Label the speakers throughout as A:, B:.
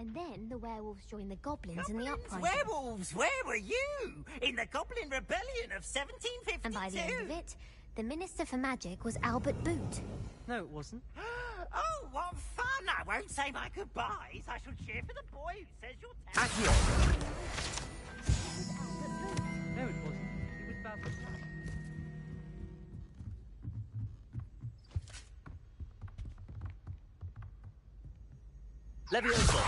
A: And then the werewolves joined the goblins in the uprising.
B: Werewolves, where were you? In the Goblin Rebellion of 1752?
A: And by the end of it, the Minister for Magic was Albert Boot.
C: No, it wasn't.
B: Oh, what fun! I won't say my goodbyes. I shall cheer for the boy who says you're
C: No, it wasn't. It was Basil.
D: Leviosa!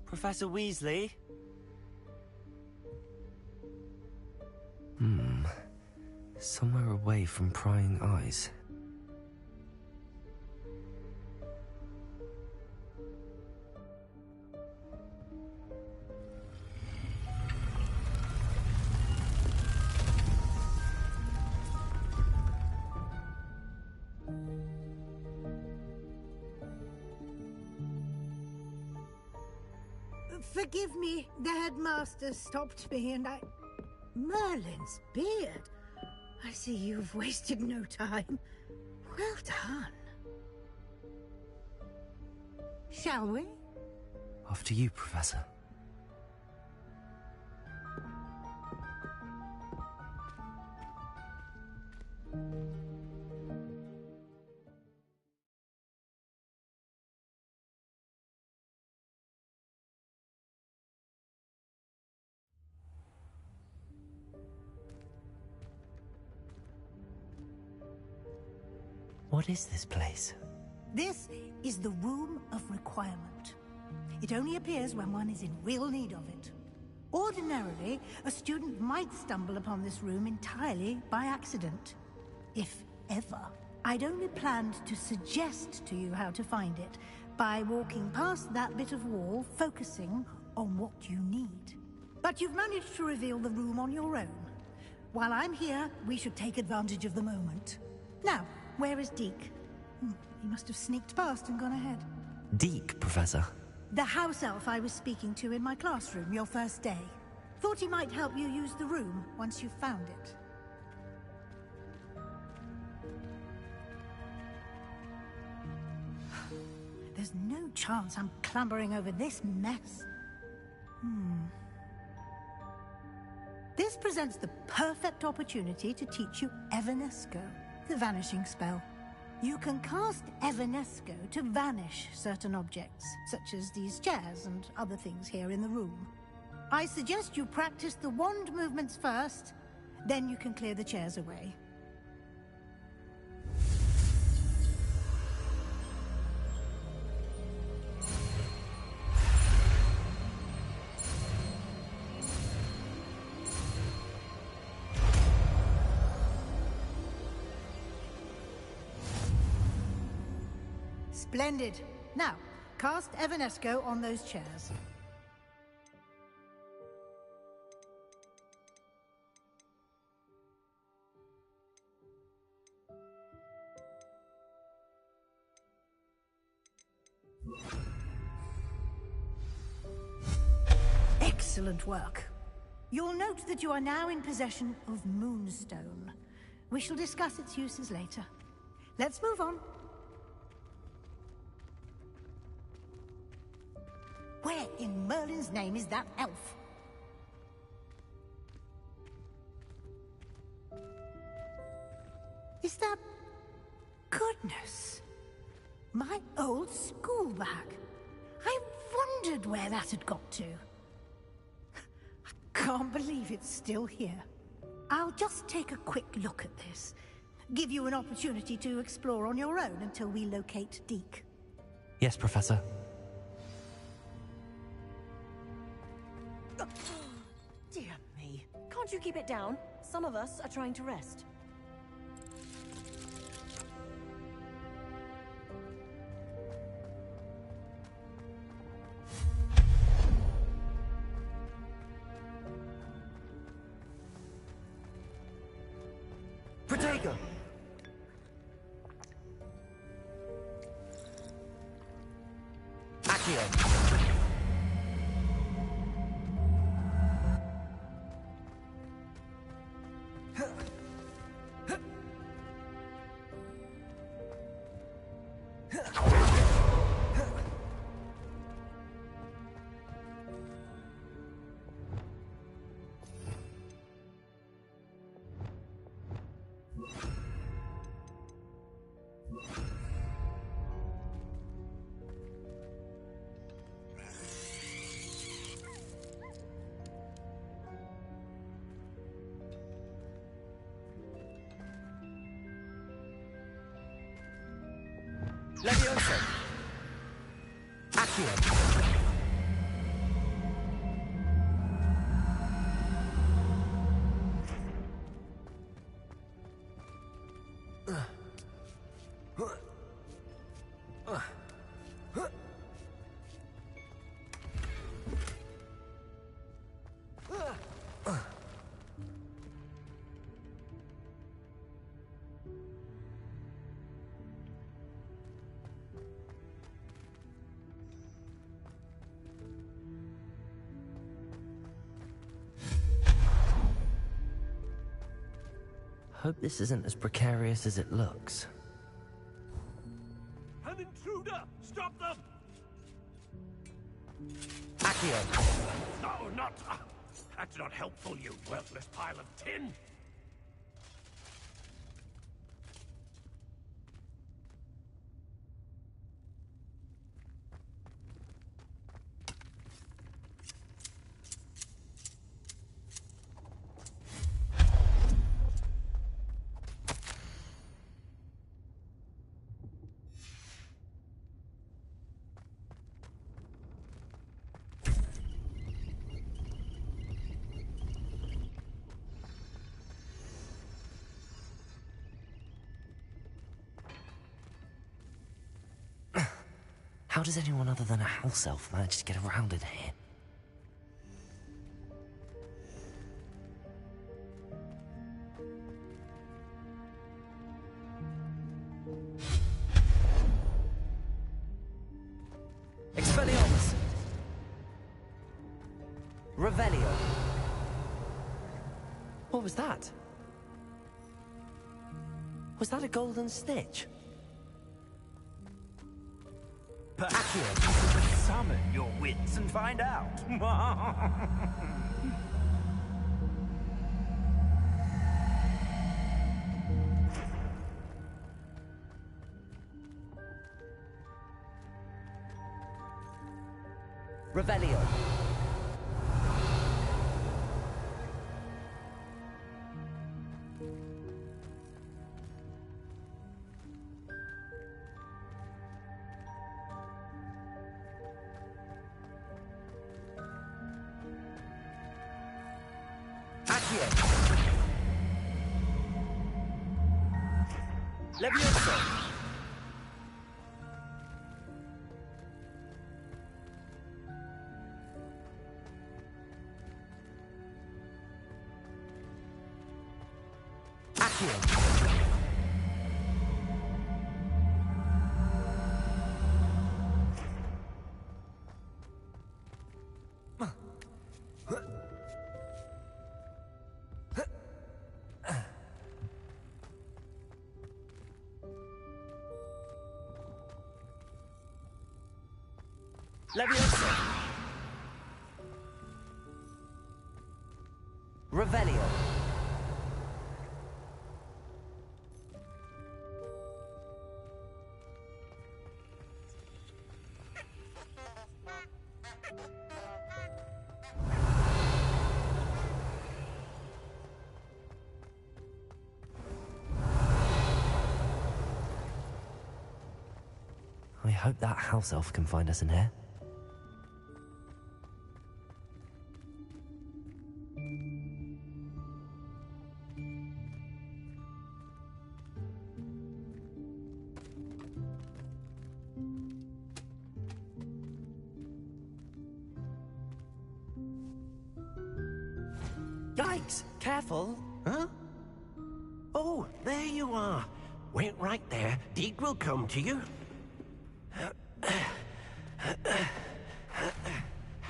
E: Professor Weasley?
D: Somewhere away from prying eyes.
F: Forgive me, the headmaster stopped me and I... Merlin's beard. I see you've wasted no time. Well done. Shall we?
D: After you, Professor. What is this place?
F: This is the Room of Requirement. It only appears when one is in real need of it. Ordinarily, a student might stumble upon this room entirely by accident. If ever. I'd only planned to suggest to you how to find it by walking past that bit of wall, focusing on what you need. But you've managed to reveal the room on your own. While I'm here, we should take advantage of the moment. Now, where is Deke? He must have sneaked past and gone ahead.
D: Deke, Professor.
F: The house elf I was speaking to in my classroom your first day. Thought he might help you use the room once you've found it. There's no chance I'm clambering over this mess. This presents the perfect opportunity to teach you Evanesco, the vanishing spell. You can cast Evanesco to vanish certain objects, such as these chairs and other things here in the room. I suggest you practice the wand movements first, then you can clear the chairs away. Splendid. Now, cast Evanesco on those chairs. Excellent work. You'll note that you are now in possession of Moonstone. We shall discuss its uses later. Let's move on. Where in Merlin's name is that elf? Is that... Goodness! My old school bag. I wondered where that had got to. I can't believe it's still here. I'll just take a quick look at this. Give you an opportunity to explore on your own until we locate Deke.
D: Yes, Professor.
G: Dear me. Can't you keep it down? Some of us are trying to rest.
E: Protego! Accio. Levioso. Accio.
D: Hope this isn't as precarious as it looks.
H: An intruder! Stop them!
E: Accio.
H: No, not... That's not helpful, you worthless pile of tin!
D: How does anyone other than a house elf manage to get around in here?
E: Expelliarmus. Revelio. What was that? Was that a golden snitch?
H: Accio. Summon your wits and find out.
E: Revelio. Accio. Levioso. Accio. Levioso. Revelio.
D: I hope that house elf can find us in here.
B: Yikes! Careful! Huh? Oh, there you are. Wait right there. Deke will come to you.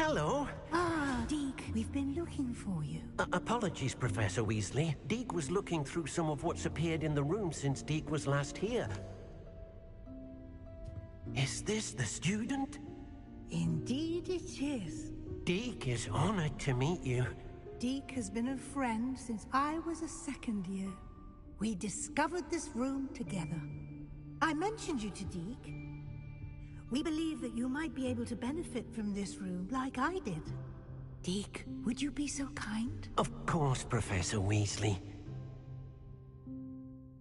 I: hello.
F: Ah, Deke, we've been looking for you.
I: Apologies, Professor Weasley. Deke was looking through some of what's appeared in the room since Deke was last here. Is this the student?
F: Indeed it is.
I: Deke is honored to meet you.
F: Deke has been a friend since I was a second year. We discovered this room together. I mentioned you to Deke. We believe that you might be able to benefit from this room like I did. Deke, would you be so kind?
I: Of course, Professor Weasley.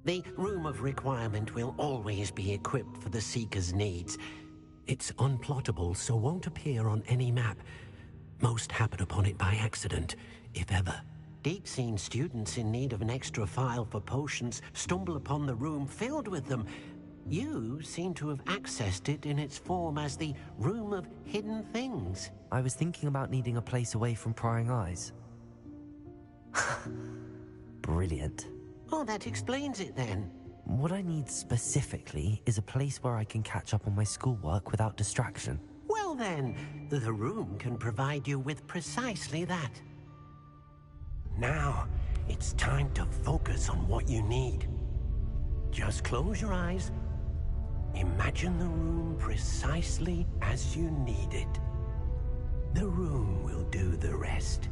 I: The Room of Requirement will always be equipped for the Seeker's needs. It's unplottable, so won't appear on any map. Most happen upon it by accident, if ever. Deke's seen students in need of an extra file for potions stumble upon the room filled with them. You seem to have accessed it in its form as the Room of Hidden Things.
D: I was thinking about needing a place away from prying eyes. Brilliant.
I: Oh, that explains it then.
D: What I need specifically is a place where I can catch up on my schoolwork without distraction.
I: Well then, the room can provide you with precisely that. Now, it's time to focus on what you need. Just close your eyes. Imagine the room precisely as you need it. The room will do the rest.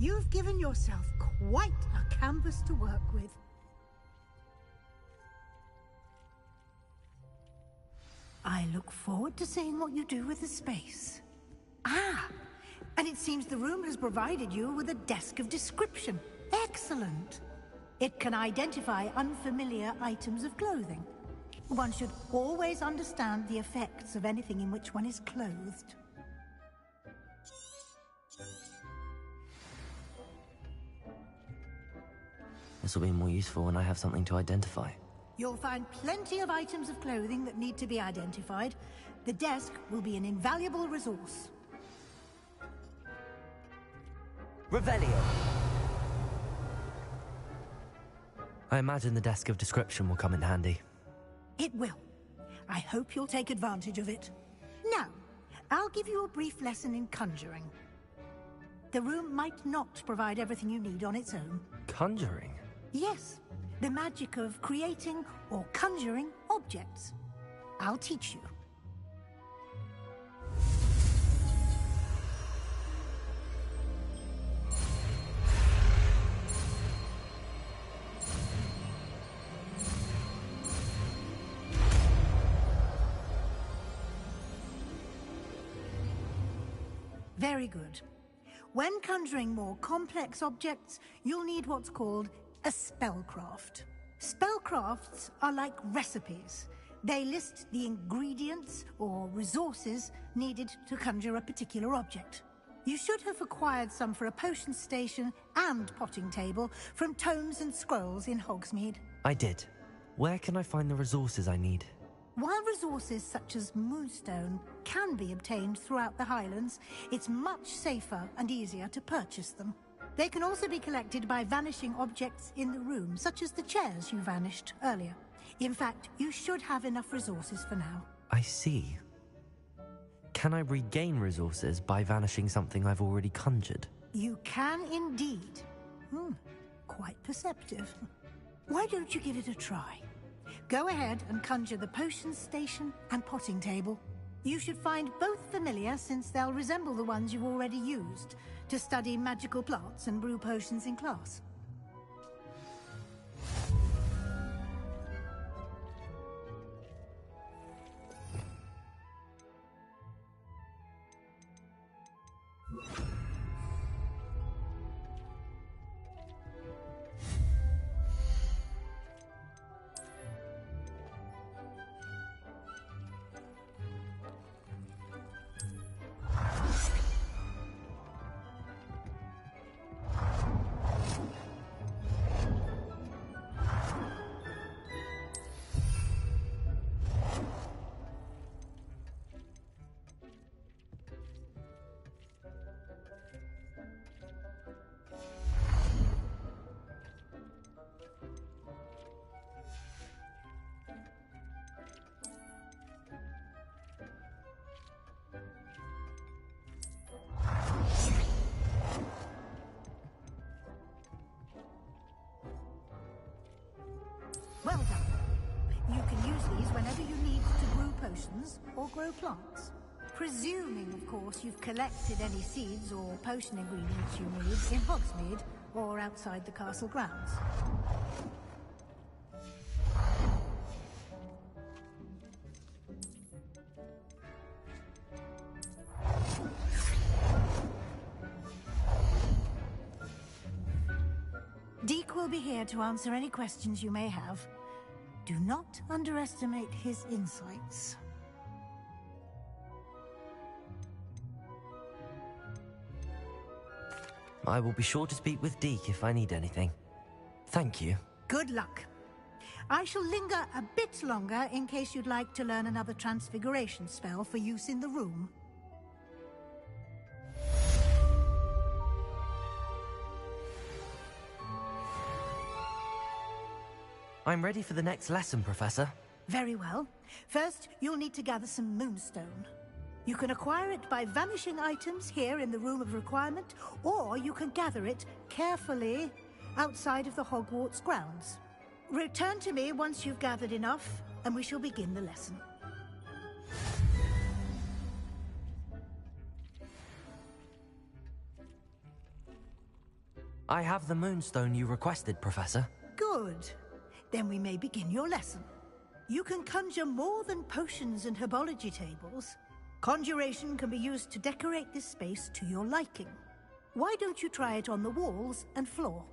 F: You've given yourself quite a canvas to work with. I look forward to seeing what you do with the space. Ah, and it seems the room has provided you with a desk of description. Excellent. It can identify unfamiliar items of clothing. One should always understand the effects of anything in which one is clothed.
D: This will be more useful when I have something to identify.
F: You'll find plenty of items of clothing that need to be identified. The desk will be an invaluable resource.
E: Revelio.
D: I imagine the desk of description will come in handy.
F: It will. I hope you'll take advantage of it. Now, I'll give you a brief lesson in conjuring. The room might not provide everything you need on its own.
D: Conjuring?
F: Yes, the magic of creating or conjuring objects. I'll teach you. Very good. When conjuring more complex objects, you'll need what's called a spellcraft. Spellcrafts are like recipes. They list the ingredients or resources needed to conjure a particular object. You should have acquired some for a potion station and potting table from tomes and scrolls in Hogsmeade.
D: I did. Where can I find the resources I need?
F: While resources such as Moonstone can be obtained throughout the Highlands, it's much safer and easier to purchase them. They can also be collected by vanishing objects in the room, such as the chairs you vanished earlier. In fact, you should have enough resources for now.
D: I see. Can I regain resources by vanishing something I've already conjured?
F: You can indeed. Quite perceptive. Why don't you give it a try? Go ahead and conjure the potion station and potting table. You should find both familiar, since they'll resemble the ones you've already used to study magical plants and brew potions in class. or grow plants. Presuming, of course, you've collected any seeds or potion ingredients you need in Hogsmeade or outside the castle grounds. Deke will be here to answer any questions you may have. Do not underestimate his insights.
D: I will be sure to speak with Deke if I need anything. Thank you.
F: Good luck. I shall linger a bit longer in case you'd like to learn another transfiguration spell for use in the room.
D: I'm ready for the next lesson, Professor.
F: Very well. First, you'll need to gather some moonstone. You can acquire it by vanishing items here in the Room of Requirement, or you can gather it carefully outside of the Hogwarts grounds. Return to me once you've gathered enough, and we shall begin the lesson.
D: I have the moonstone you requested, Professor.
F: Good. Then we may begin your lesson. You can conjure more than potions and herbology tables. Conjuration can be used to decorate this space to your liking. Why don't you try it on the walls and floor?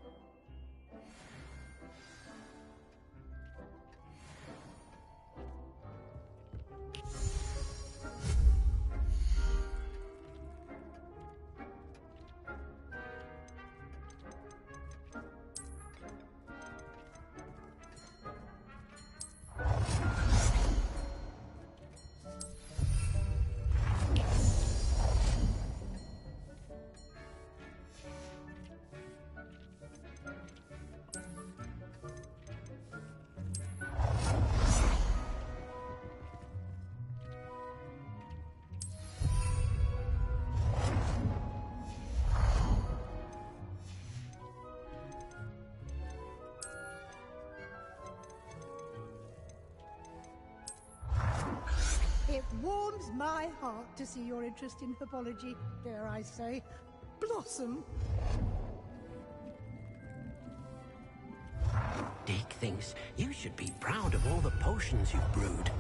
F: It warms my heart to see your interest in herbology, dare I say, blossom.
I: Deke thinks you should be proud of all the potions you've brewed.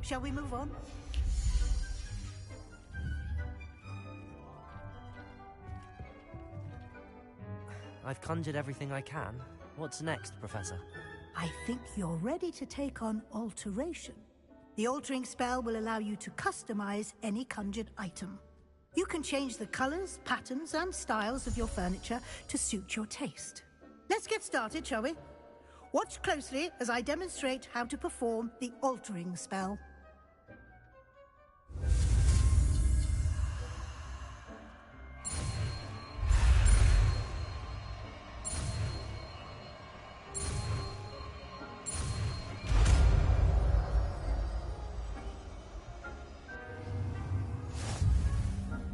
F: Shall we move on?
D: I've conjured everything I can. What's next, Professor?
F: I think you're ready to take on alteration. The altering spell will allow you to customize any conjured item. You can change the colors, patterns, and styles of your furniture to suit your taste. Let's get started, shall we? Watch closely as I demonstrate how to perform the altering spell.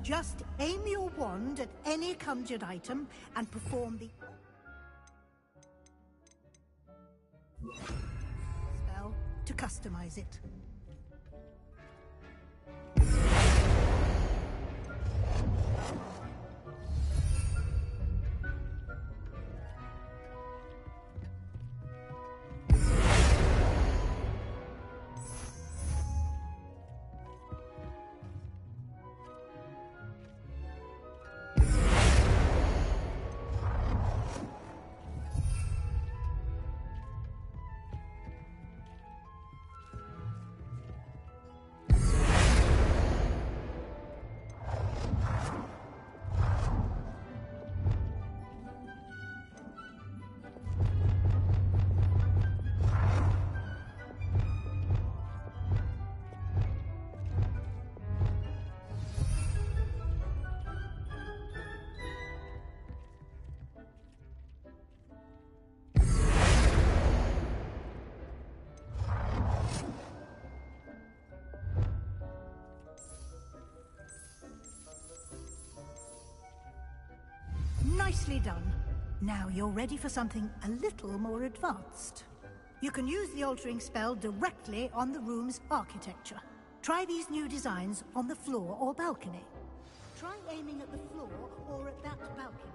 F: Just aim your wand at any conjured item and perform the spell to customize it. Nicely done. Now you're ready for something a little more advanced. You can use the altering spell directly on the room's architecture. Try these new designs on the floor or balcony. Try aiming at the floor or at that balcony.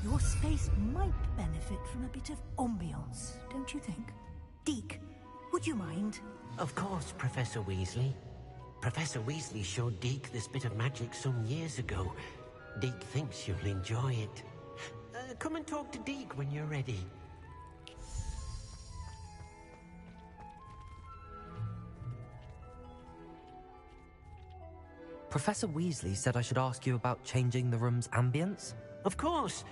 F: Your space might benefit from a bit of ambiance, don't you think? Deke, would you mind?
I: Of course, Professor Weasley. Professor Weasley showed Deke this bit of magic some years ago. Deke thinks you'll enjoy it. Come and talk to Deke when you're ready.
D: Professor Weasley said I should ask you about changing the room's ambience?
I: Of course.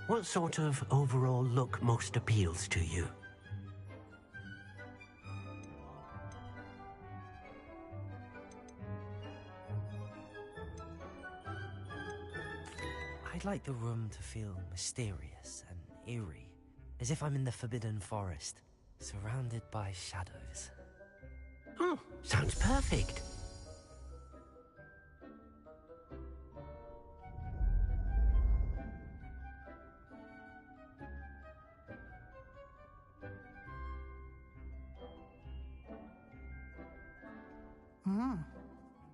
I: What sort of overall look most appeals to you?
D: I'd like the room to feel mysterious and eerie, as if I'm in the Forbidden Forest, surrounded by shadows.
I: Oh, sounds perfect.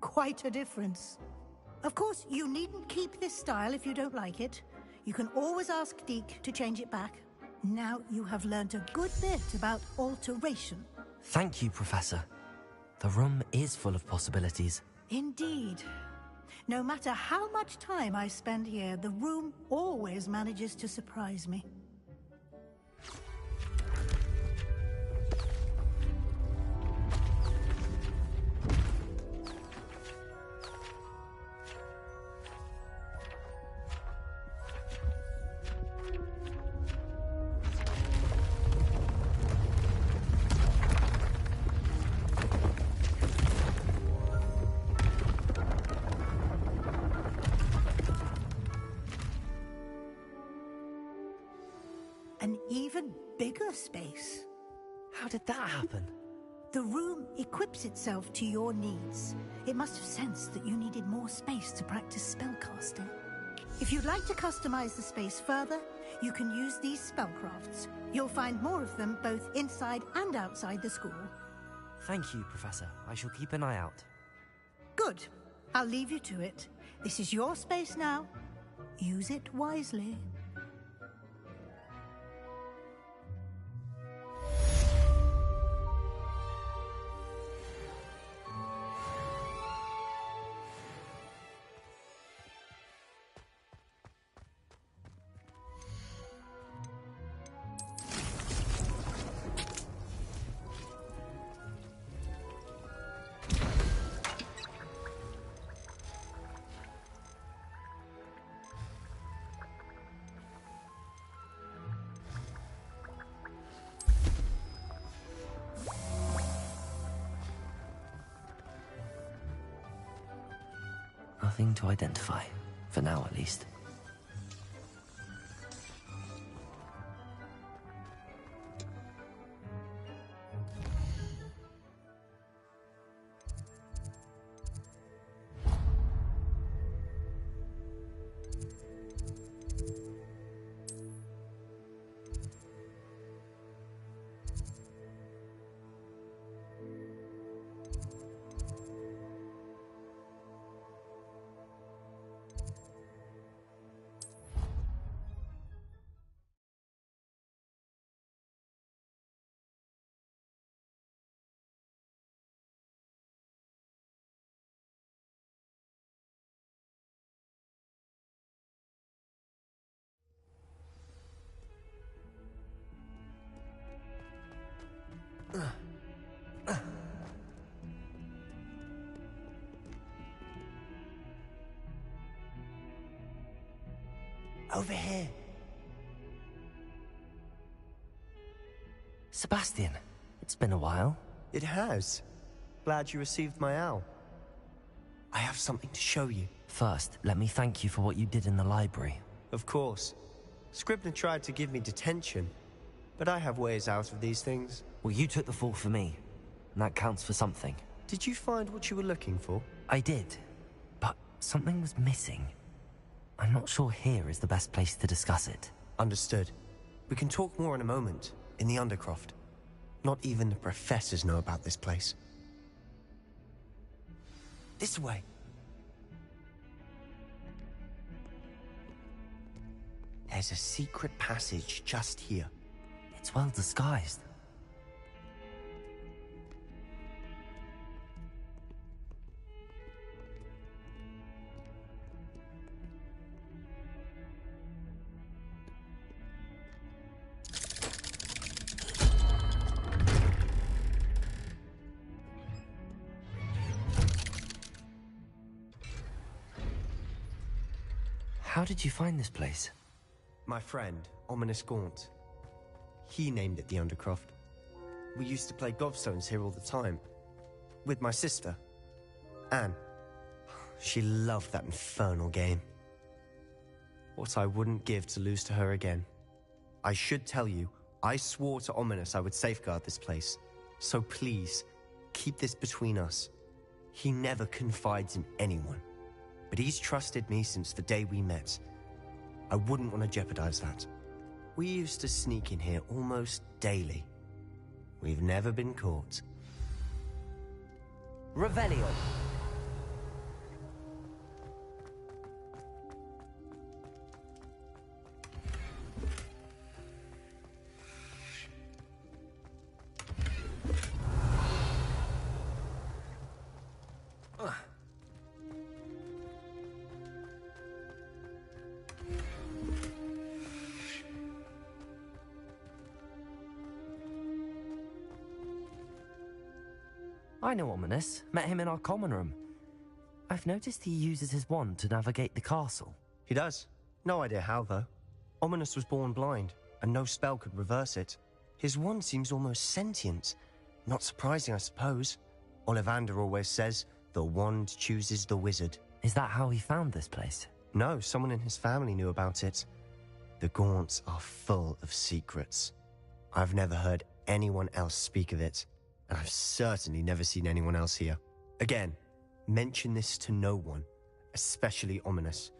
F: Quite a difference. Of course, you needn't keep this style if you don't like it. You can always ask Deke to change it back. Now you have learnt a good bit about alteration.
D: Thank you, Professor. The room is full of possibilities.
F: Indeed. No matter how much time I spend here, the room always manages to surprise me. An even bigger space.
D: How did that happen?
F: The room equips itself to your needs. It must have sensed that you needed more space to practice spellcasting. If you'd like to customize the space further, you can use these spellcrafts. You'll find more of them both inside and outside the school.
D: Thank you, Professor. I shall keep an eye out.
F: Good. I'll leave you to it. This is your space now. Use it wisely.
D: Nothing to identify, for now at least.
E: Over here.
D: Sebastian, it's been a while.
E: It has. Glad you received my owl. I have something to show you.
D: First, let me thank you for what you did in the library.
E: Of course. Scribner tried to give me detention, but I have ways out of these things.
D: Well, you took the fall for me, and that counts for something.
E: Did you find what you were looking for?
D: I did, but something was missing. I'm not sure here is the best place to discuss it.
E: Understood. We can talk more in a moment, in the Undercroft. Not even the professors know about this place. This way. There's a secret passage just here.
D: It's well disguised. How did you find this place?
E: My friend, Ominous Gaunt. He named it the Undercroft. We used to play gobstones here all the time. With my sister, Anne. She loved that infernal game. What I wouldn't give to lose to her again. I should tell you, I swore to Ominous I would safeguard this place. So please, keep this between us. He never confides in anyone. But he's trusted me since the day we met. I wouldn't want to jeopardize that. We used to sneak in here almost daily. We've never been caught.
D: Revelio. I know Ominous. Met him in our common room. I've noticed he uses his wand to navigate the castle.
E: He does. No idea how, though. Ominous was born blind, and no spell could reverse it. His wand seems almost sentient. Not surprising, I suppose. Ollivander always says, the wand chooses the wizard.
D: Is that how he found this place?
E: No, someone in his family knew about it. The Gaunts are full of secrets. I've never heard anyone else speak of it. and I've certainly never seen anyone else here. Again, mention this to no one, especially Ominous.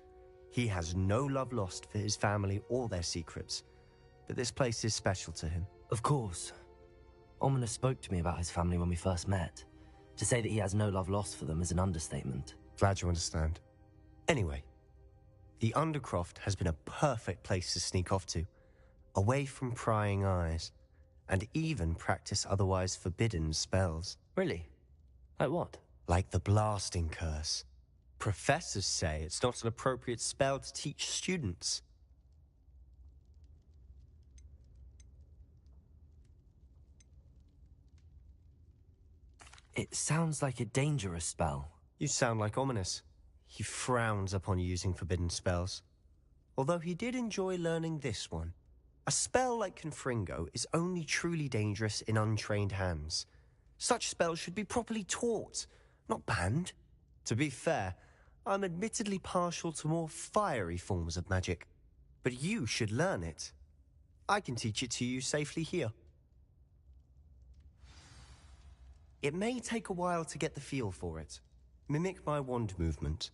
E: He has no love lost for his family or their secrets, but this place is special to him.
D: Of course. Ominous spoke to me about his family when we first met. To say that he has no love lost for them is an understatement.
E: Glad you understand. Anyway, the Undercroft has been a perfect place to sneak off to, away from prying eyes, and even practice otherwise forbidden spells.
D: Really? Like what?
E: Like the blasting curse. Professors say it's not an appropriate spell to teach students.
D: It sounds like a dangerous spell.
E: You sound like Ominous. He frowns upon using forbidden spells. Although he did enjoy learning this one. A spell like Confringo is only truly dangerous in untrained hands. Such spells should be properly taught, not banned. To be fair, I'm admittedly partial to more fiery forms of magic. But you should learn it. I can teach it to you safely here. It may take a while to get the feel for it. Mimic my wand movement.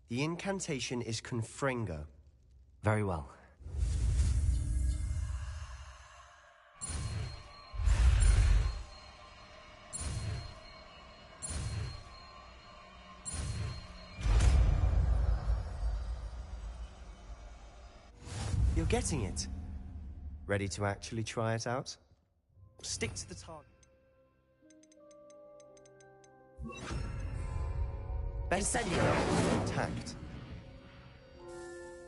E: The incantation is Confringo.
D: Very well.
E: You're getting it. Ready to actually try it out? Stick to the target. Best to be intact.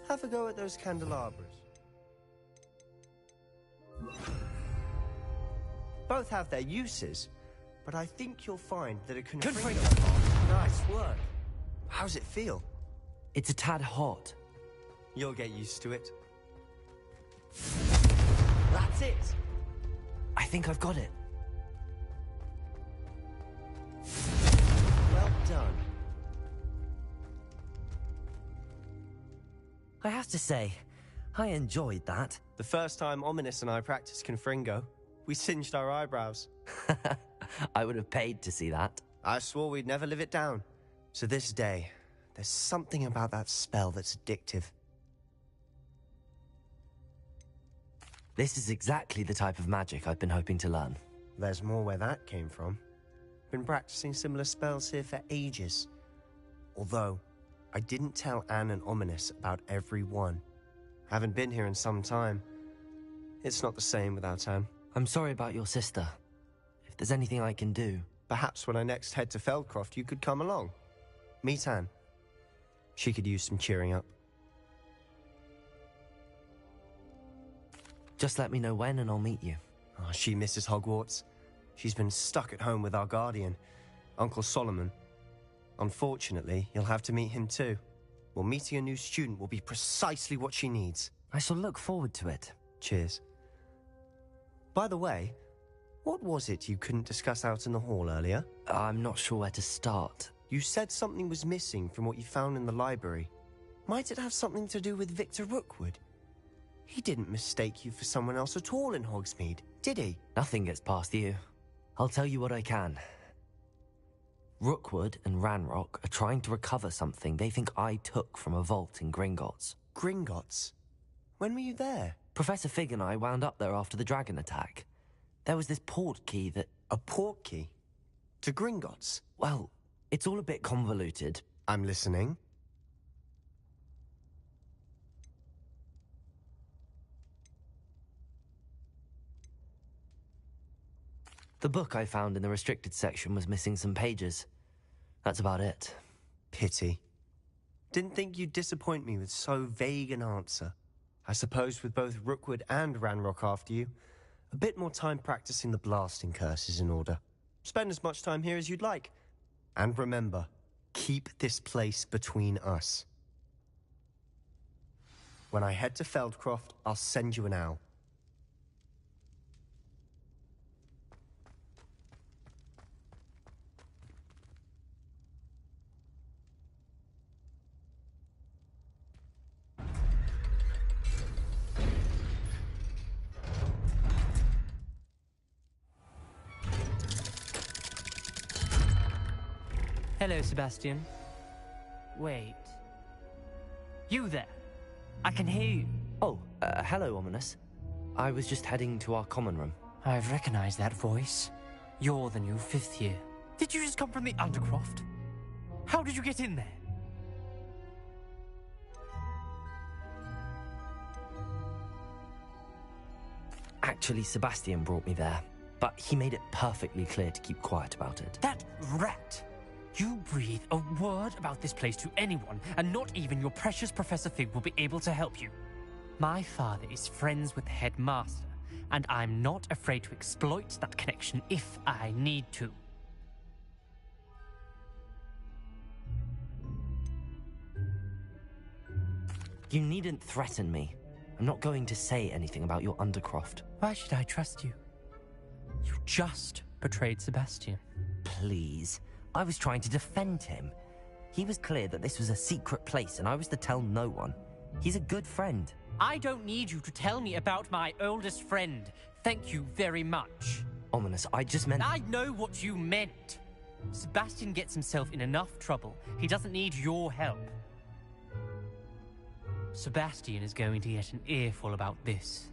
E: Have a go at those candelabras. Both have their uses, but I think you'll find that it can... Nice work. How's it feel?
D: It's a tad hot.
E: You'll get used to it. That's it.
D: I think I've got it.
E: Well done.
D: I have to say, I enjoyed that.
E: The first time Ominous and I practiced Confringo, we singed our eyebrows.
D: I would have paid to see that.
E: I swore we'd never live it down. To this day, there's something about that spell that's addictive.
D: This is exactly the type of magic I've been hoping to learn.
E: There's more where that came from. Been practicing similar spells here for ages. Although, I didn't tell Anne and Ominous about every one. Haven't been here in some time. It's not the same without Anne.
D: I'm sorry about your sister. If there's anything I can do...
E: Perhaps when I next head to Feldcroft, you could come along. Meet Anne. She could use some cheering up.
D: Just let me know when and I'll meet you.
E: Oh, she misses Hogwarts. She's been stuck at home with our guardian, Uncle Solomon. Unfortunately, you'll have to meet him too. Well, meeting a new student will be precisely what she needs.
D: I shall look forward to it.
E: Cheers. By the way, what was it you couldn't discuss out in the hall earlier?
D: I'm not sure where to start.
E: You said something was missing from what you found in the library. Might it have something to do with Victor Rookwood? He didn't mistake you for someone else at all in Hogsmeade, did he?
D: Nothing gets past you. I'll tell you what I can. Rookwood and Ranrock are trying to recover something they think I took from a vault in Gringotts.
E: Gringotts? When were you there?
D: Professor Fig and I wound up there after the dragon attack. There was this port key that...
E: A port key? To Gringotts?
D: Well, it's all a bit convoluted.
E: I'm listening.
D: The book I found in the restricted section was missing some pages. That's about it.
E: Pity. Didn't think you'd disappoint me with so vague an answer. I suppose with both Rookwood and Ranrock after you, a bit more time practicing the blasting curse is in order. Spend as much time here as you'd like. And remember, keep this place between us. When I head to Feldcroft, I'll send you an owl.
C: Hello, Sebastian. Wait. You there? I can hear you.
D: Oh, hello, Ominous. I was just heading to our common room.
C: I've recognized that voice. You're the new 5th year. Did you just come from the Undercroft? How did you get in there?
D: Actually, Sebastian brought me there, but he made it perfectly clear to keep quiet about it.
C: That rat! You breathe a word about this place to anyone, and not even your precious Professor Fig will be able to help you. My father is friends with the headmaster, and I'm not afraid to exploit that connection if I need to.
D: You needn't threaten me. I'm not going to say anything about your Undercroft.
C: Why should I trust you? You just betrayed Sebastian.
D: Please. I was trying to defend him. He was clear that this was a secret place and I was to tell no one. He's a good friend.
C: I don't need you to tell me about my oldest friend. Thank you very much.
D: Ominous, I just meant...
C: I know what you meant. Sebastian gets himself in enough trouble. He doesn't need your help. Sebastian is going to get an earful about this.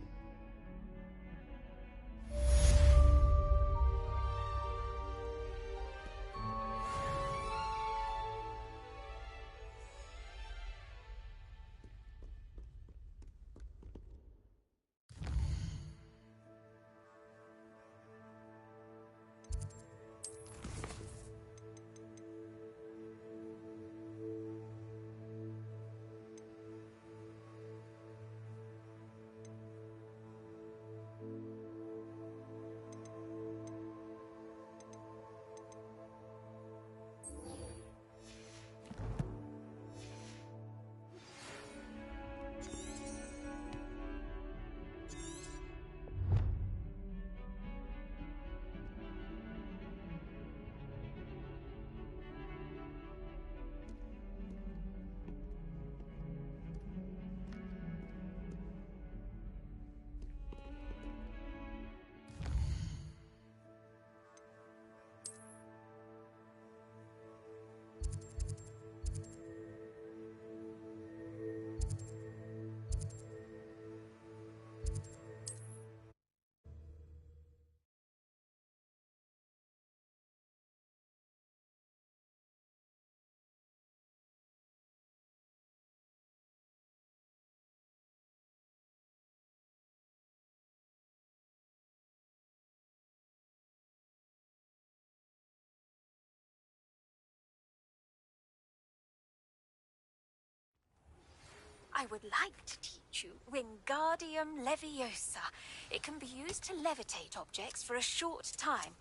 J: I would like to teach you Wingardium Leviosa. It can be used to levitate objects for a short time.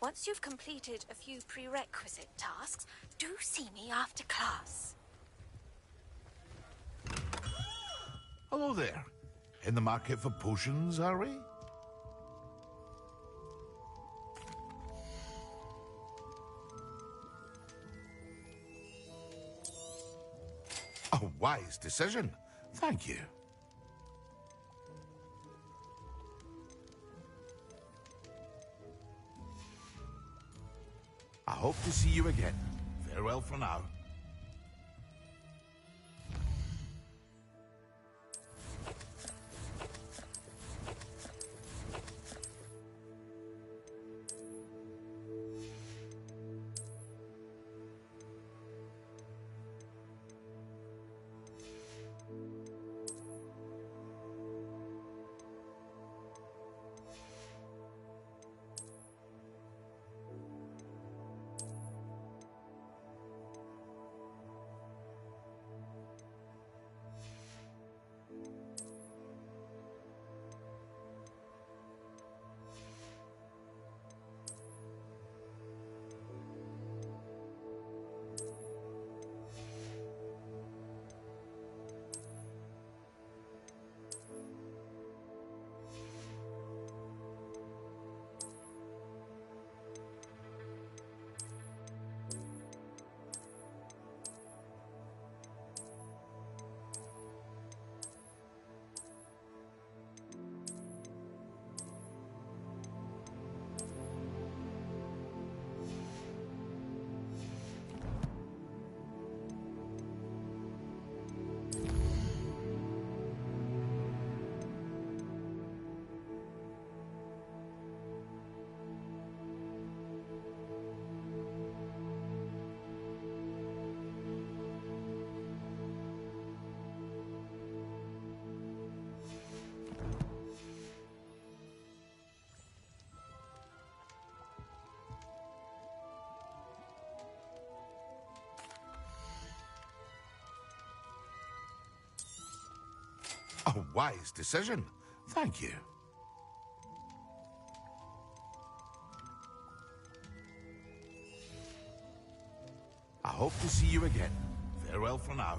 J: Once you've completed a few prerequisite tasks, do see me after class.
K: Hello there. In the market for potions, are we? A wise decision. Thank you. I hope to see you again. Farewell for now. wise decision. Thank you. I hope to see you again. Farewell for now.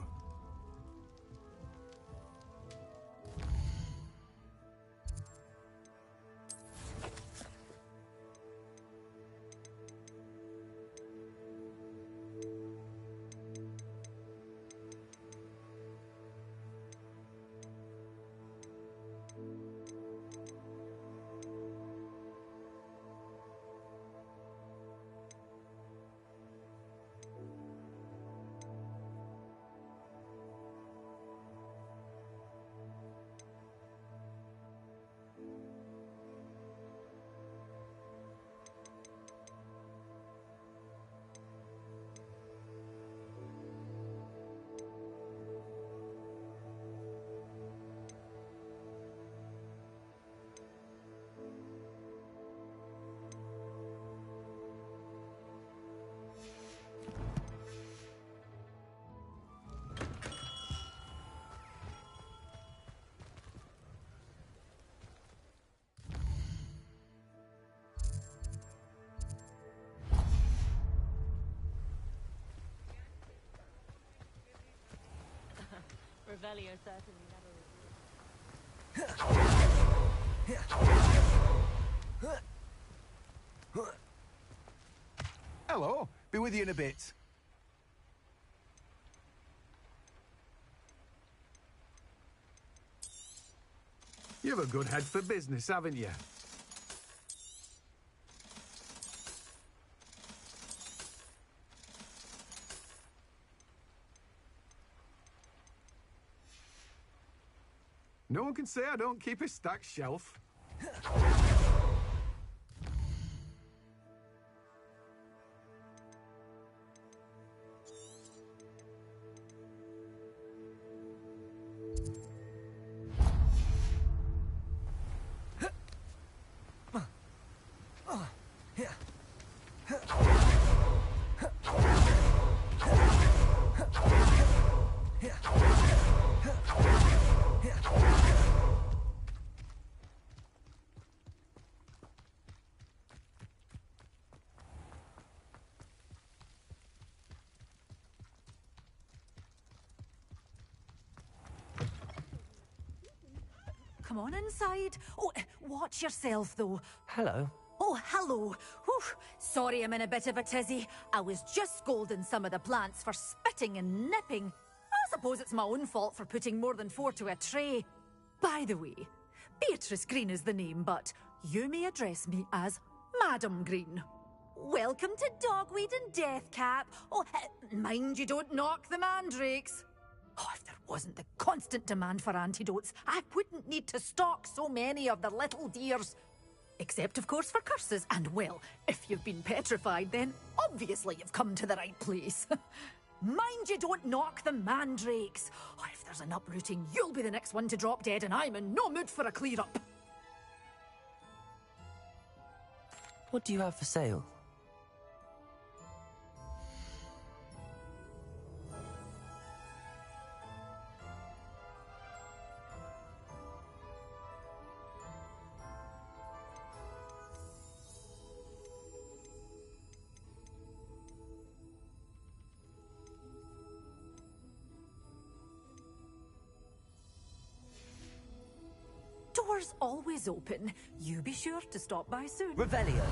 G: Revelio certainly never...
L: Hello, be with you in a bit. You have a good head for business, haven't you? No one can say I don't keep a stacked shelf.
M: Come on inside. Oh, watch yourself, though.
D: Hello.
M: Oh, hello. Whew. Sorry I'm in a bit of a tizzy. I was just scolding some of the plants for spitting and nipping. I suppose it's my own fault for putting more than 4 to a tray. By the way, Beatrice Green is the name, but you may address me as Madam Green. Welcome to Dogweed and Deathcap. Oh, mind you don't knock the mandrakes. Oh, if there wasn't the constant demand for antidotes, I wouldn't need to stock so many of the little dears. Except, of course, for curses. And, well, if you've been petrified, then obviously you've come to the right place. Mind you don't knock the mandrakes. Oh, if there's an uprooting, you'll be the next one to drop dead, and I'm in no mood for a clear-up.
D: What do you have for sale?
M: Doors always open. You be sure to stop by soon.
D: Revelio.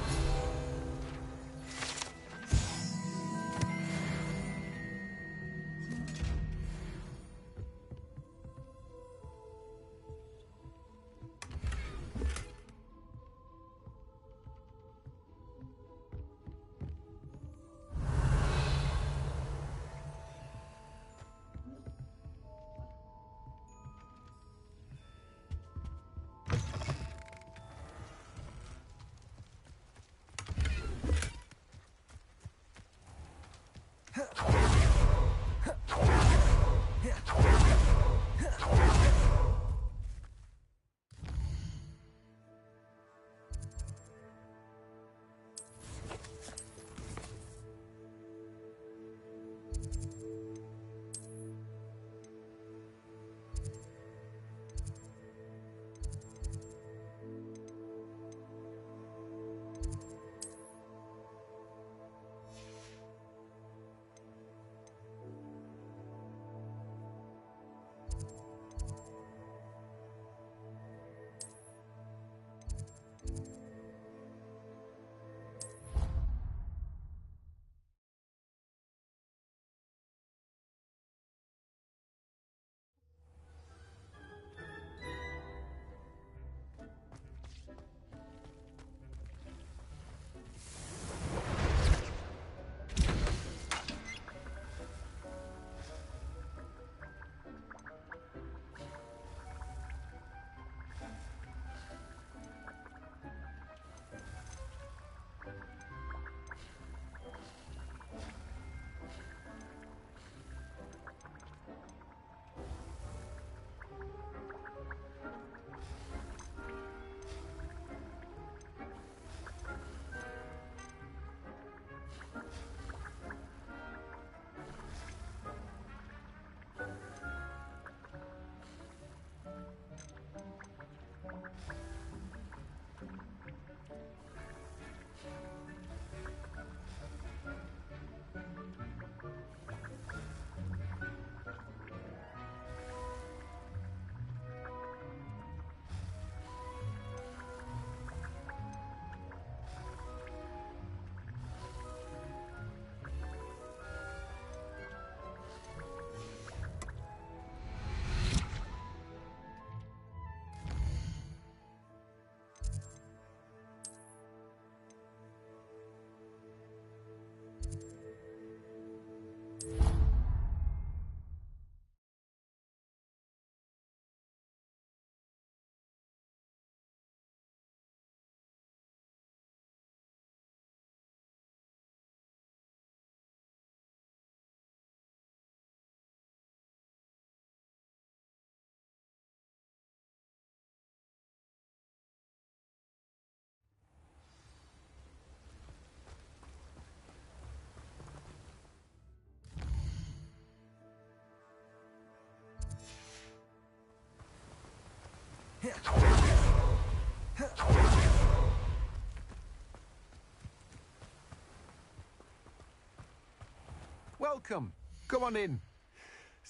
L: Welcome. Come on in.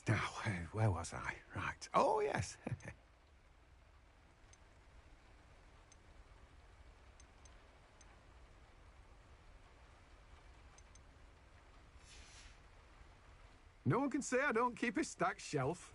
L: Now, where was I? Right. Oh, yes. No one can say I don't keep a stacked shelf.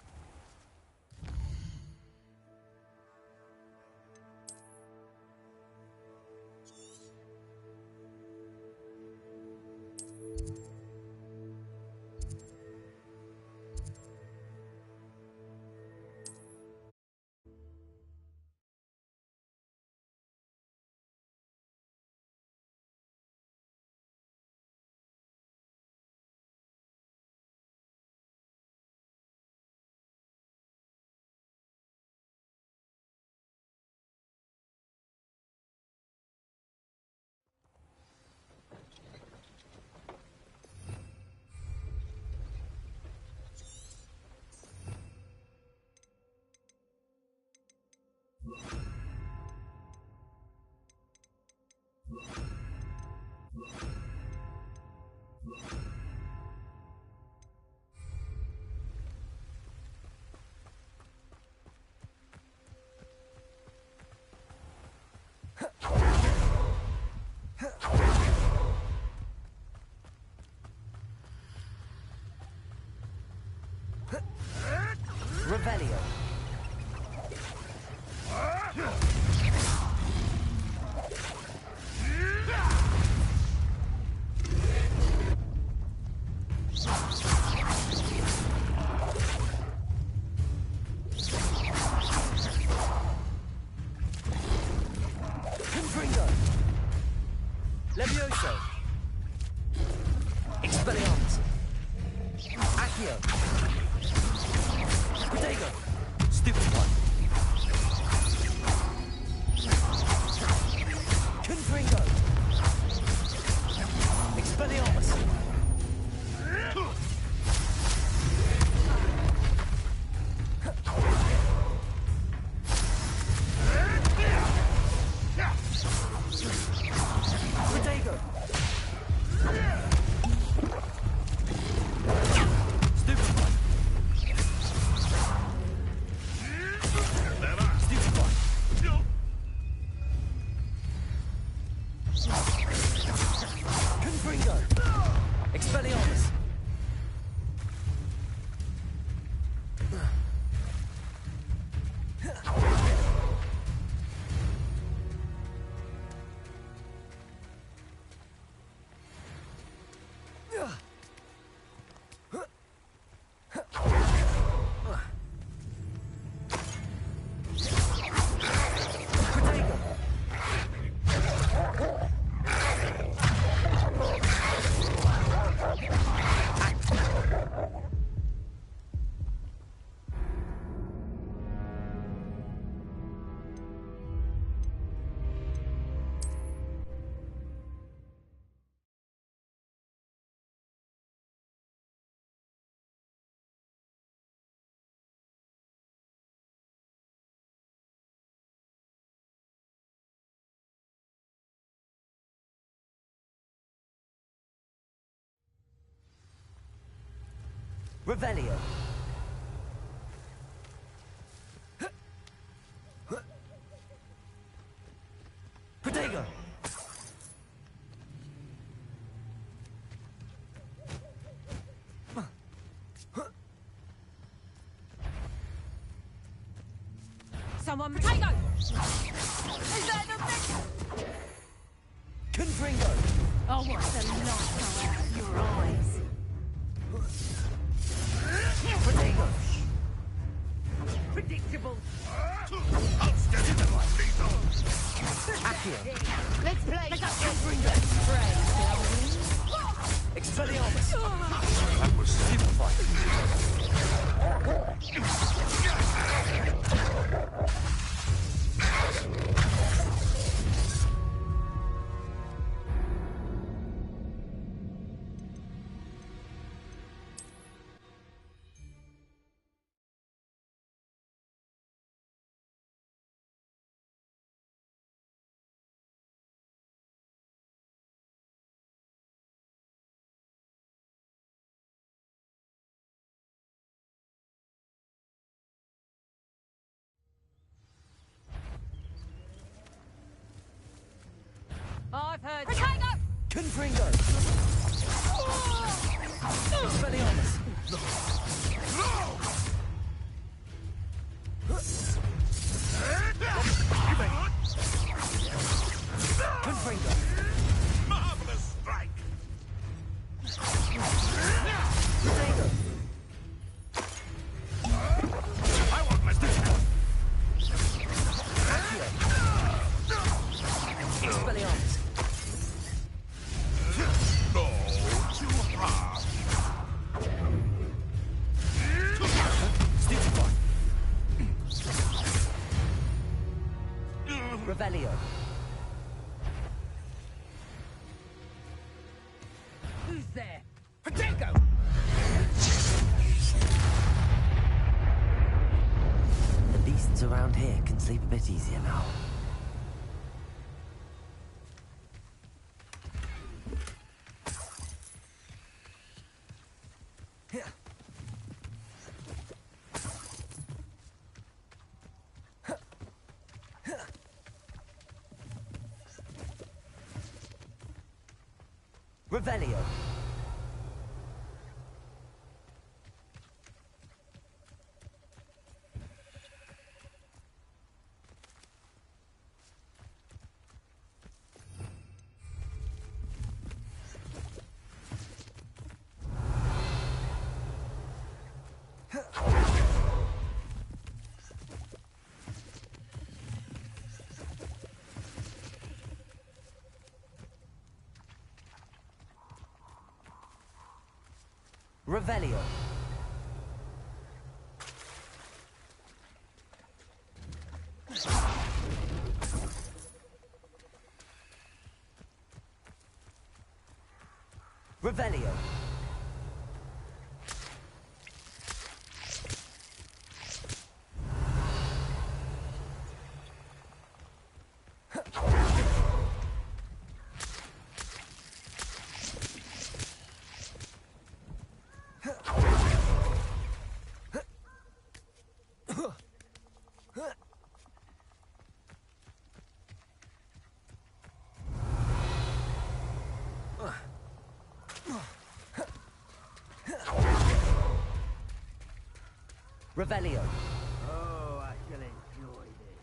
D: Revelio. Confringo. Levioso. Expelliarmus. Accio. Protego. Stupid one. Confringo. Expelliarmus. Protego. Stupid one. Stupid one. Confringo. Expelliarmus. Revelio. Protego.
G: Someone Protego!
M: Is that the thing?
D: Confringo.
M: Oh, what the light go out of your eyes.
D: Protego.
G: Predictable.
D: Accio.
M: Let's play.
G: Let's go.
D: Confringo.
M: Pray,
D: Expelliarmus.
K: That was
D: Super fight.
M: I've heard.
J: Protego!
D: Confringo! Expelliarmus! Confringo!
K: Marvelous strike!
D: Protego!
K: I won't let this happen!
D: Expelliarmus!
K: No, too hard.
D: Stupefy! Revelio!
M: Who's there?
D: Protego! The beasts around here can sleep a bit easier now. Revelio. Revelio. Revelio. Revelio.
B: Oh, I shall enjoy this.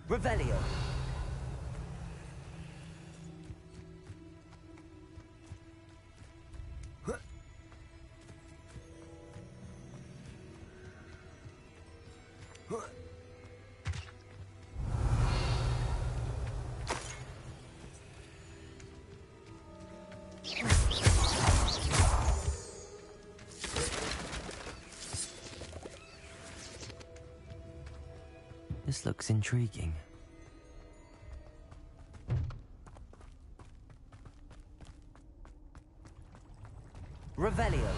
D: Revelio. This looks intriguing. Revelio.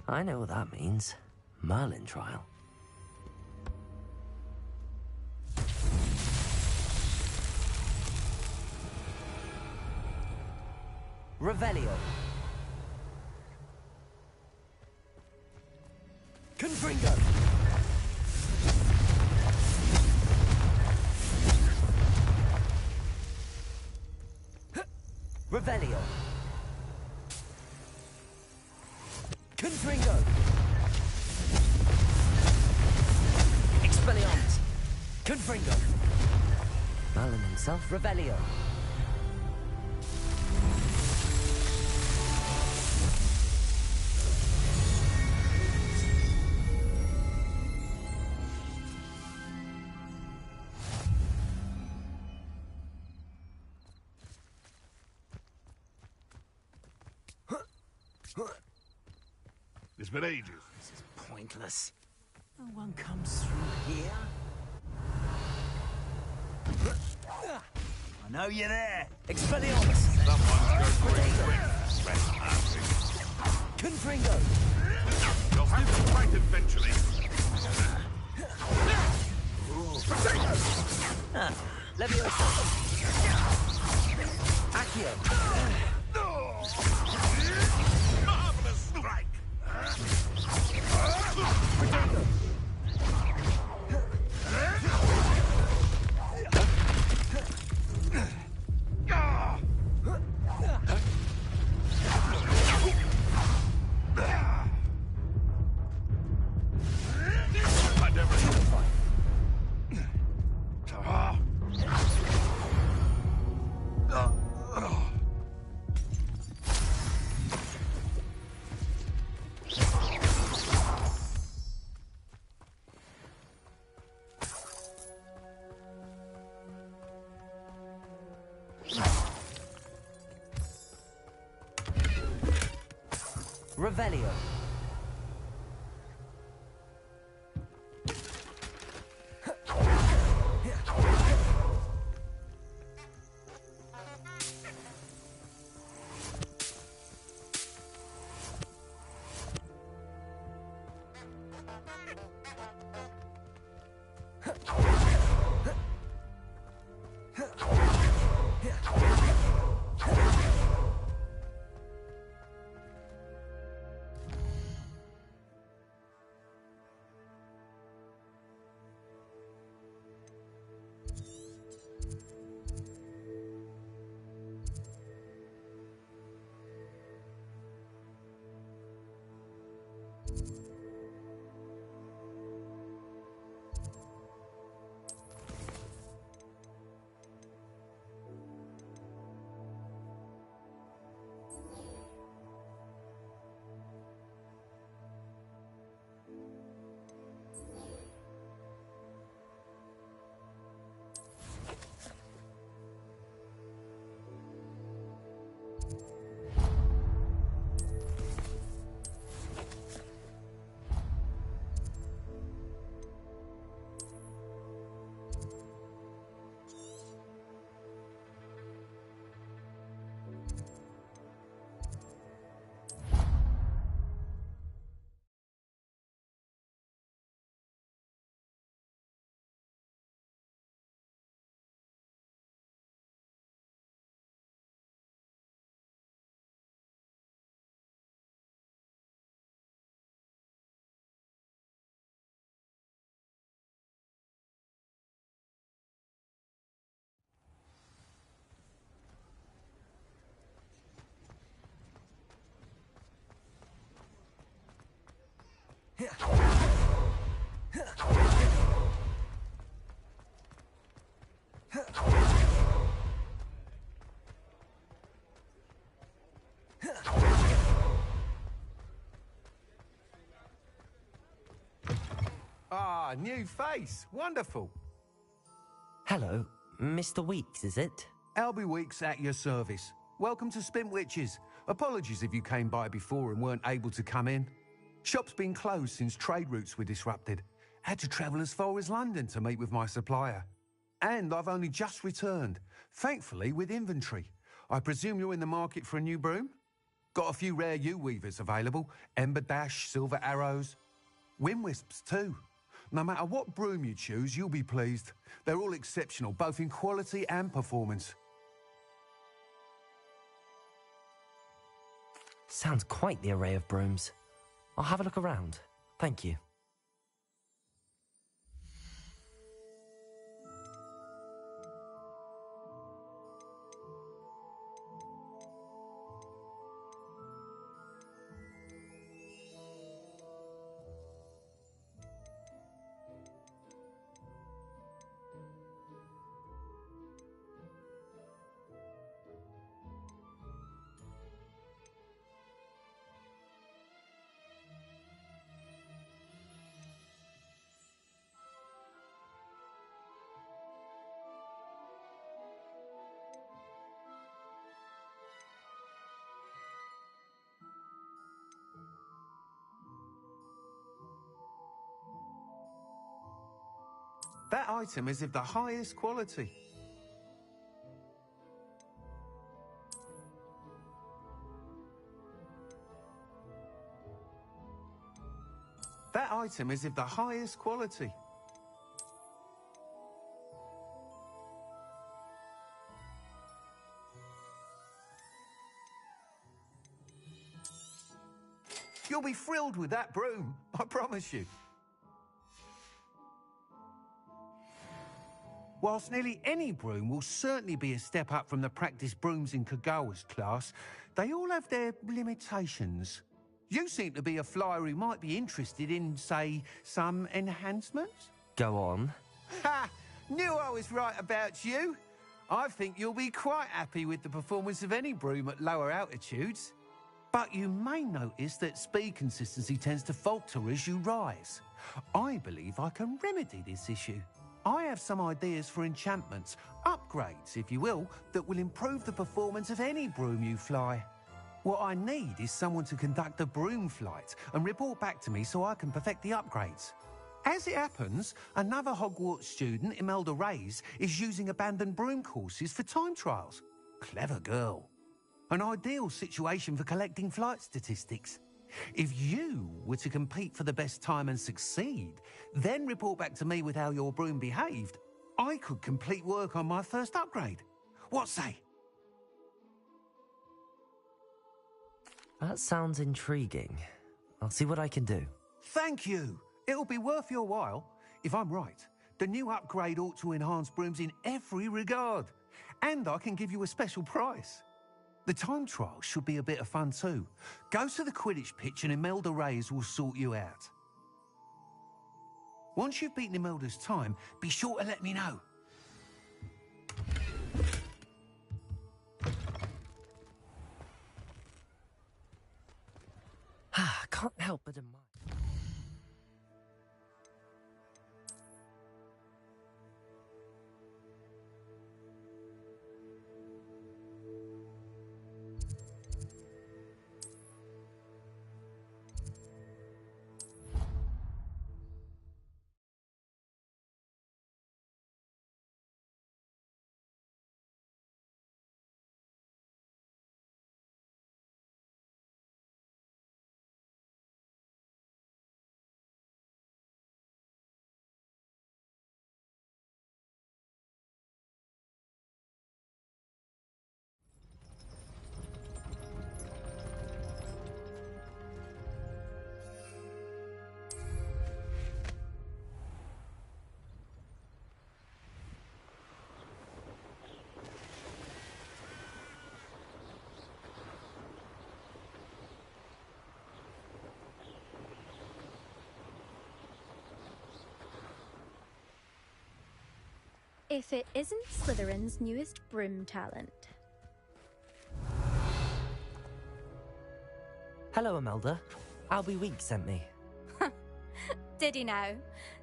D: I know what that means. Merlin trial. Revelio. Confringo. Revelio. Confringo. Expelliarmus. Confringo. Merlin himself. Revelio.
K: It's been ages.
B: This is pointless. No one comes through here. I know you're there.
D: Expelliarmus.
K: Someone's going to trespassing.
D: Confringo.
K: You'll have to fight eventually.
D: Leviosa. Accio.
K: Marvelous strike.
D: Protego. Revelio.
L: Ah, new face. Wonderful.
D: Hello, Mr. Weeks, is it?
L: Albie Weeks at your service. Welcome to Spint Witches. Apologies if you came by before and weren't able to come in. Shop's been closed since trade routes were disrupted. Had to travel as far as London to meet with my supplier. And I've only just returned, thankfully with inventory. I presume you're in the market for a new broom? Got a few rare U-weavers available. Ember Dash, Silver Arrows. Wind Wisps too. No matter what broom you choose, you'll be pleased. They're all exceptional, both in quality and performance.
D: Sounds quite the array of brooms. I'll have a look around. Thank you.
L: That item is of the highest quality. That item is of the highest quality. You'll be thrilled with that broom, I promise you. Whilst nearly any broom will certainly be a step up from the practice brooms in Kagawa's class, they all have their limitations. You seem to be a flyer who might be interested in, say, some enhancements?
D: Go on.
L: Ha! Knew I was right about you. I think you'll be quite happy with the performance of any broom at lower altitudes. But you may notice that speed consistency tends to falter as you rise. I believe I can remedy this issue. I have some ideas for enchantments, upgrades, if you will, that will improve the performance of any broom you fly. What I need is someone to conduct a broom flight and report back to me so I can perfect the upgrades. As it happens, another Hogwarts student, Imelda Reyes, is using abandoned broom courses for time trials. Clever girl. An ideal situation for collecting flight statistics. If you were to compete for the best time and succeed, then report back to me with how your broom behaved, I could complete work on my first upgrade. What say?
D: That sounds intriguing. I'll see what I can do.
L: Thank you. It'll be worth your while. If I'm right, the new upgrade ought to enhance brooms in every regard. And I can give you a special price. The time trial should be a bit of fun too. Go to the Quidditch pitch and Imelda Reyes will sort you out. Once you've beaten Imelda's time, be sure to let me know.
D: I can't help but admire.
N: If it isn't Slytherin's newest broom talent.
D: Hello, Imelda. Albie Week sent me.
N: Did he now?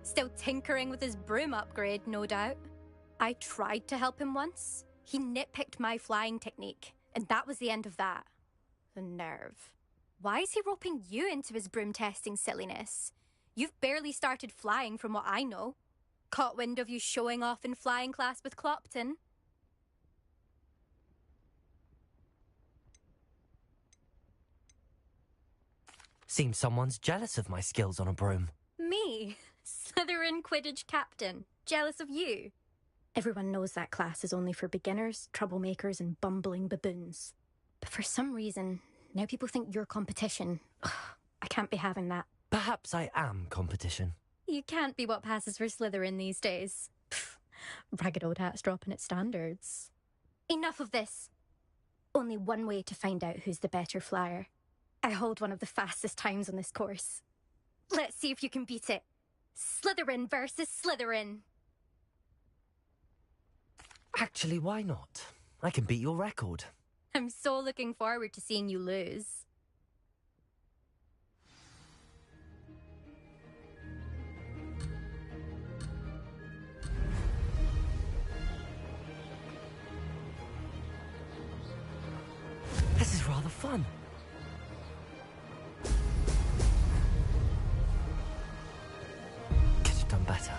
N: Still tinkering with his broom upgrade, no doubt. I tried to help him once. He nitpicked my flying technique, and that was the end of that. The nerve. Why is he roping you into his broom testing silliness? You've barely started flying from what I know. Caught wind of you showing off in flying class with Clopton.
D: Seems someone's jealous of my skills on a broom.
N: Me? Slytherin Quidditch captain. Jealous of you? Everyone knows that class is only for beginners, troublemakers, and bumbling baboons. But for some reason, now people think you're competition. Ugh, I can't be having that.
D: Perhaps I am competition.
N: You can't be what passes for Slytherin these days. Pfft, ragged old hat's dropping its standards. Enough of this. Only one way to find out who's the better flyer. I hold one of the fastest times on this course. Let's see if you can beat it. Slytherin versus Slytherin.
D: Actually, why not? I can beat your record.
N: I'm so looking forward to seeing you lose.
D: This is rather fun. Could have done better.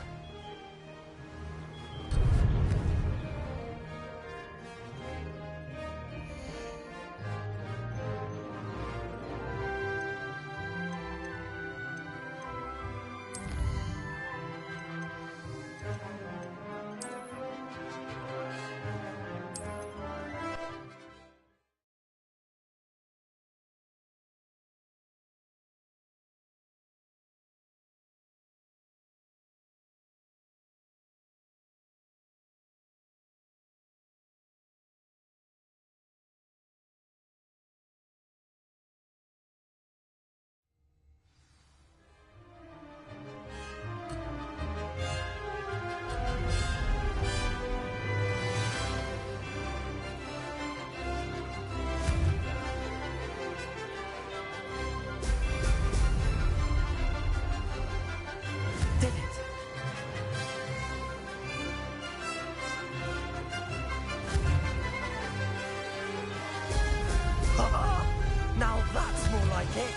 D: Now that's more like it.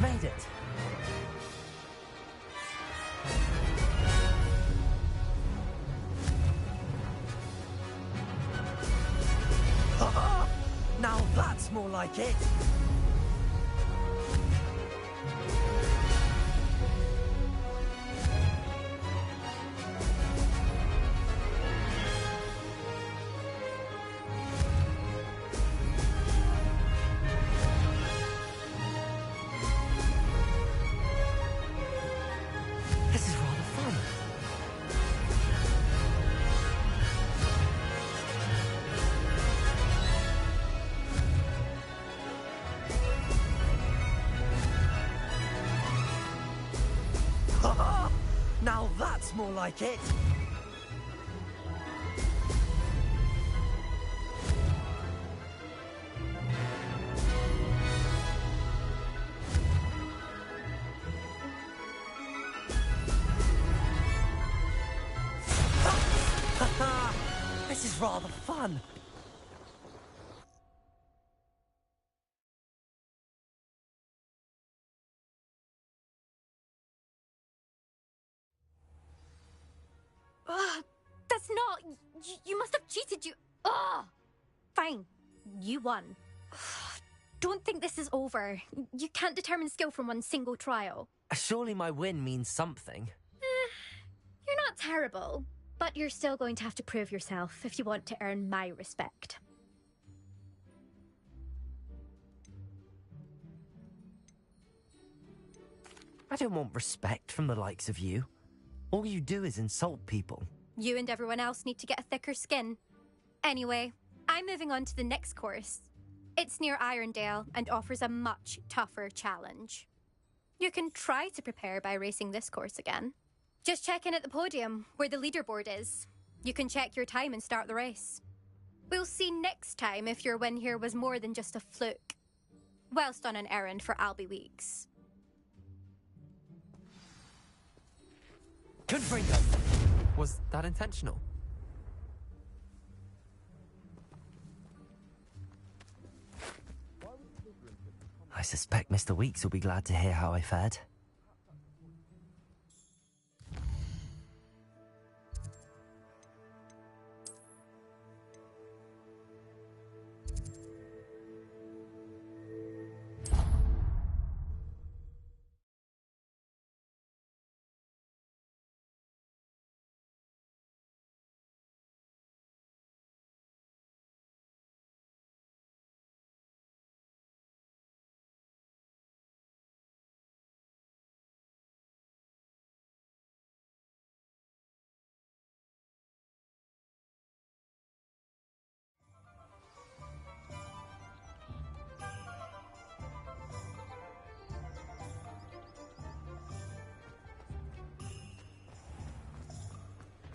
D: Made it. Now that's more like it. This is rather fun. Now that's more like it. This is rather fun.
N: That's not... You must have cheated, you... Ugh! Fine. You won. Don't think this is over. You can't determine skill from one single trial.
D: Surely my win means something.
N: You're not terrible, but you're still going to have to prove yourself if you want to earn my respect.
D: I don't want respect from the likes of you. All you do is insult people.
N: You and everyone else need to get a thicker skin. Anyway, I'm moving on to the next course. It's near Irondale and offers a much tougher challenge. You can try to prepare by racing this course again. Just check in at the podium, where the leaderboard is. You can check your time and start the race. We'll see next time if your win here was more than just a fluke. Whilst on an errand for Albie Weeks.
C: Confringo! Was that intentional?
D: I suspect Mr. Weeks will be glad to hear how I fared.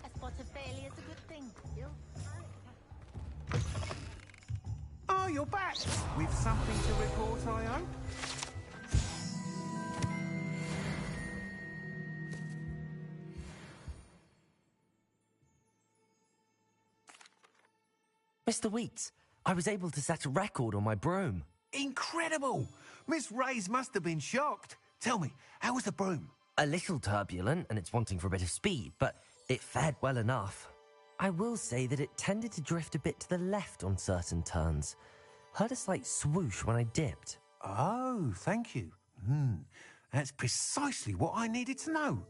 F: A spot of failure is a good thing.
L: Oh, you're back! With something to report, I hope?
D: Mr. Weeks, I was able to set a record on my broom.
L: Incredible! Miss Reyes must have been shocked. Tell me, how was the broom?
D: A little turbulent, and it's wanting for a bit of speed, but it fared well enough. I will say that it tended to drift a bit to the left on certain turns. Heard a slight swoosh when I dipped.
L: Oh, thank you. That's precisely what I needed to know.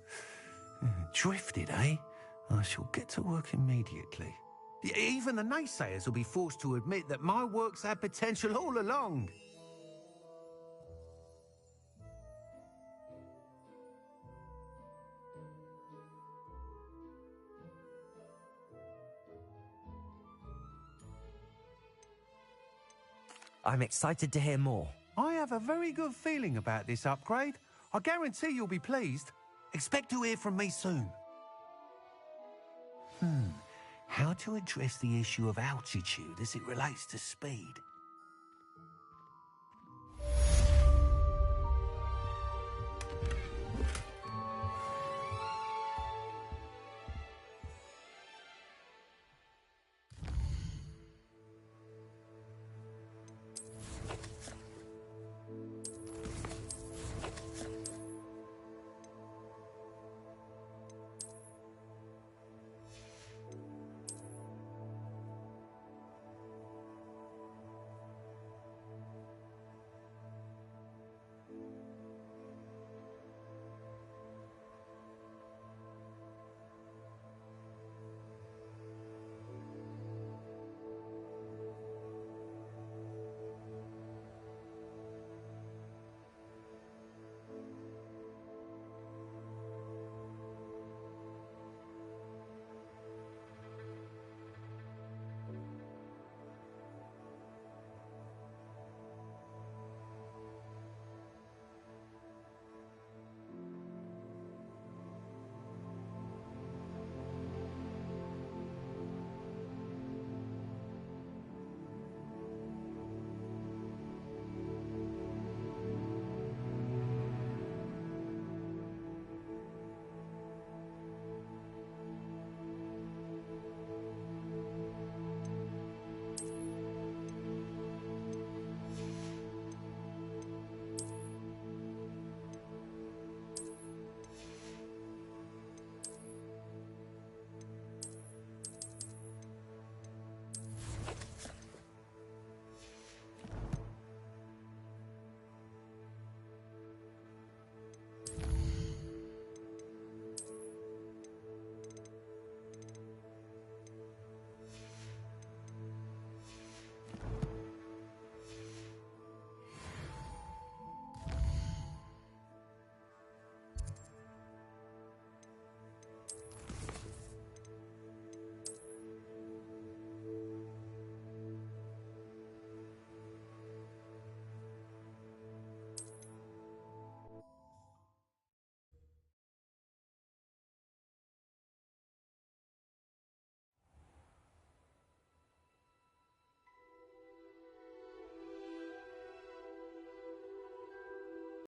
L: Drifted, eh? I shall get to work immediately. Even the naysayers will be forced to admit that my work's had potential all along.
D: I'm excited to hear more.
L: I have a very good feeling about this upgrade. I guarantee you'll be pleased. Expect to hear from me soon. How to address the issue of altitude as it relates to speed?